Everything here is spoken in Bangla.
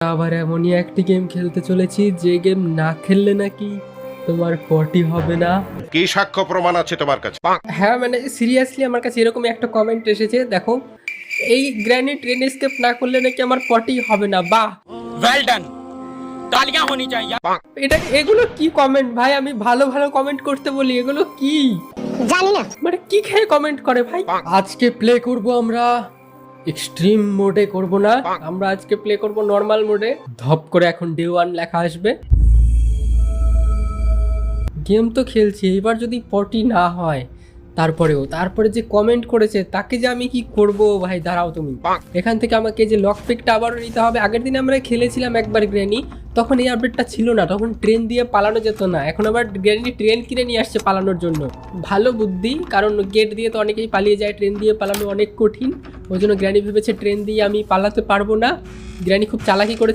আবার এমনই একটি গেম খেলতে চলেছি যে গেম না খেললে নাকি তোমার পটি হবে না। কি সাক্ষ্য প্রমাণ আছে তোমার কাছে? হ্যাঁ মানে সিরিয়াসলি আমার কাছে এরকম একটা কমেন্ট এসেছে, দেখো এই গ্র্যানি ট্রেন এস্কেপ না করলে নাকি আমার পটি হবে না। বাহ, वेल डन, तालियां होनी चाहिए। এটা এগুলো কি কমেন্ট ভাই? আমি ভালো ভালো কমেন্ট করতে বলি, এগুলো কি জানি না। মানে কি খেয়ে কমেন্ট করে ভাই? আজকে প্লে করব আমরা এক্সট্রিম মোডে করব না, আমরা আজকে প্লে করব নরমাল মোডে। ধপ করে এখন ডে 1 লেখা আসবে। গেম তো খেলছি, এবার যদি পটি না হয় তারপরে যে কমেন্ট করেছে তাকে যে আমি কি করব ভাই? দাঁড়াও তুমি, এখান থেকে আমাকে যে লক পিকটা আবারও নিতে হবে। আগের দিন আমরা খেলেছিলাম একবার গ্র্যানি, তখন এই আপডেটটা ছিল না, তখন ট্রেন দিয়ে পালানো যেত না। এখন আবার গ্র্যানি ট্রেন কিনে নিয়ে আসছে পালানোর জন্য। ভালো বুদ্ধি, কারণ গেট দিয়ে তো অনেকেই পালিয়ে যায়, ট্রেন দিয়ে পালানো অনেক কঠিন। ওই জন্য গ্র্যানি ভেবেছে ট্রেন দিয়ে আমি পালাতে পারবো না। গ্র্যানি খুব চালাকি করে